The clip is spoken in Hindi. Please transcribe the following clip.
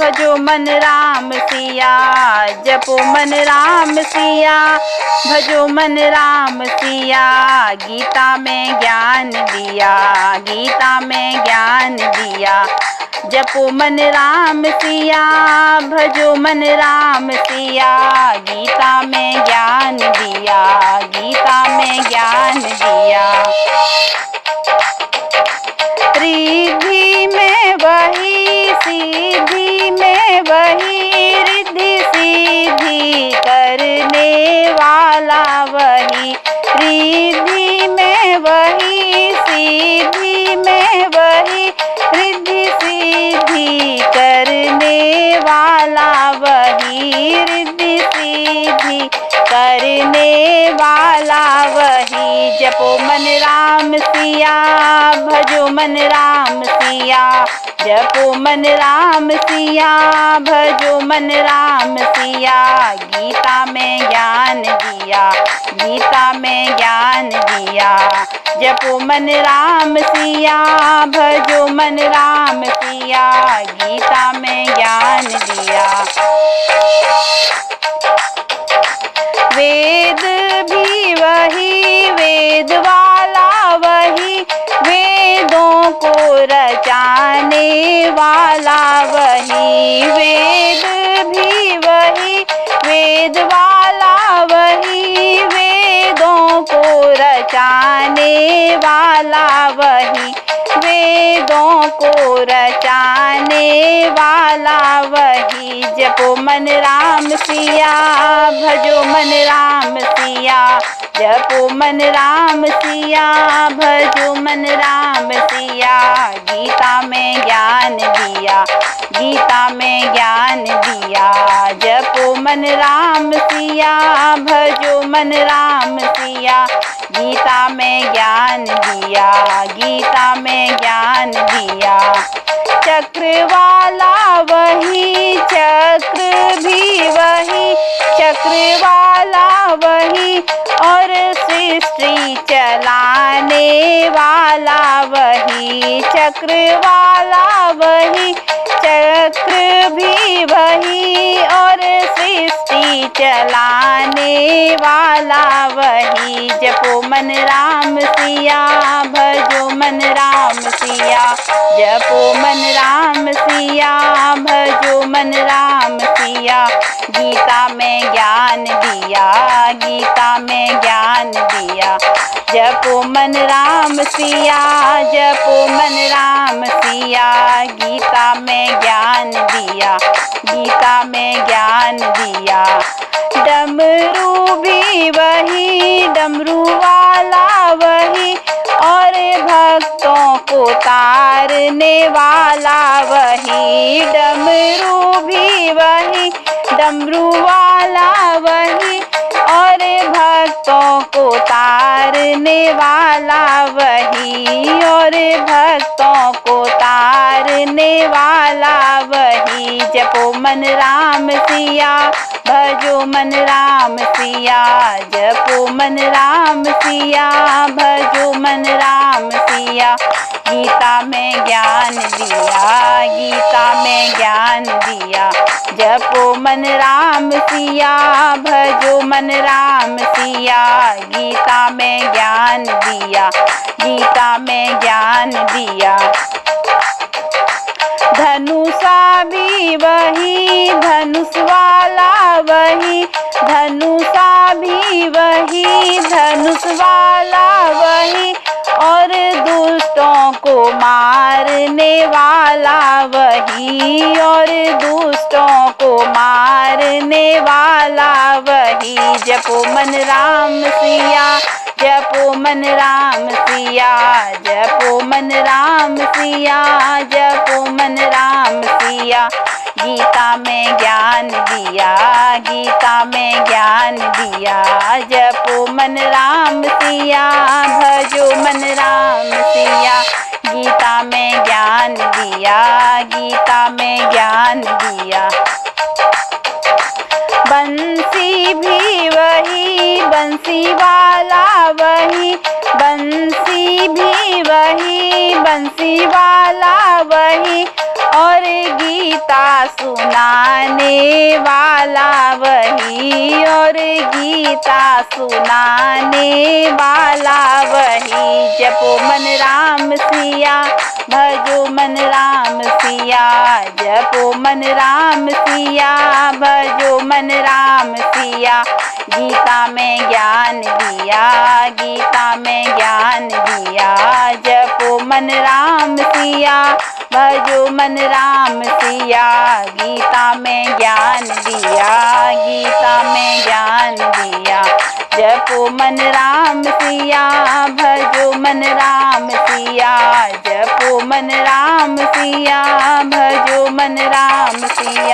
भजो मन राम सिया, जपो मन राम सिया, भजो मन राम सिया। गीता में ज्ञान दिया, गीता में ज्ञान दिया, जपो मन राम सिया, भजो मन राम सिया। गीता में ज्ञान दिया, गीता में ज्ञान दिया। रिद्धि में वही, सीधी में वही, रिद्धि सीधी करने वाला वही। रिद्धि में वही, सीधी में वही, रिद्धि सीधी करने वाला वही। रिद्धि सीधी करने वाला वही। जपो मन राम सिया, भजो मन राम सिया, जपो मन राम सिया, भजो मन राम सिया। गीता में ज्ञान दिया, गीता में ज्ञान दिया, जपो मन राम सिया, भजो मन राम सिया। गीता में ज्ञान दिया। वेद भी वही, वेद वाला वही, वेदों को रचाने वाला वही। वेद भी वही, वेद वाला वही, वेदों को रचाने वाला वही। वेदों को रचाने वाला वही। जपो मन राम सिया, भजो मन राम सिया, जपो मन राम सिया, भजो मन राम सिया। गीता में ज्ञान दिया, गीता में ज्ञान दिया, जपो मन राम सिया, भजो मन राम सिया। गीता में ज्ञान दिया, गीता में ज्ञान दिया। चक्र वाला वही, चक्र भी वही, चक्र वाला वही, और सृष्टि चलाने वाला वही। चक्र वाला वही, चक्र भी वही, और सृष्टि चलाने वाला वही। जपो मन राम सिया, भजो मन राम सिया, जपो मन राम सिया, भजो मन राम सिया। गीता में ज्ञान दिया, गीता में ज्ञान दिया, जपो मन राम सिया, जपो मन राम सिया। गीता में ज्ञान दिया, गीता में ज्ञान दिया। डमरू भी वही, डमरू वाला वही, और भक्तों को तारने वाला वही। डमरू भी वही, डमरू वाला वही, और भक्तों को तारने वाला वही। और भक्तों को तारने वाला वही। जपो मन राम सिया, भजो मन राम सिया, जपो मन राम सिया, भजो मन राम सिया। गीता में ज्ञान दिया, गीता में ज्ञान दिया, जपो मन राम सिया, भजो मन राम सिया। गीता में ज्ञान दिया, गीता में ज्ञान दिया। धनुषा भी वही, धनुष वाला वही, धनुषा भी वही, धनुष वाला वही, और दुष्टों को मारने वाला वही। और दुष्टों को मारने वाला वही। जपो मन राम सिया, जपो मन राम सिया, जपो मन राम सिया, जपो मन राम सिया। गीता में ज्ञान दिया, गीता में ज्ञान दिया, जपो मन राम सिया, भजो मन राम सिया। गीता में ज्ञान दिया, गीता में ज्ञान दिया। बंसी भी वही, बंसी वाला वही, बंसी भी वही, बंसी वाला वही, और गीता सुनाने वाला वही, और गीता सुनाने वाला वही। जपो मन राम सिया, भजो मन राम सिया, जपो मन राम सिया, भजो मन राम सिया। गीता में ज्ञान दिया, गीता में ज्ञान दिया, जपो मन राम सिया, भजो मन राम सिया। गीता में ज्ञान दिया, गीता में ज्ञान दिया, जपो मन राम सिया, भजो मन राम सिया, जपो मन राम सिया, भजो मन राम सिया।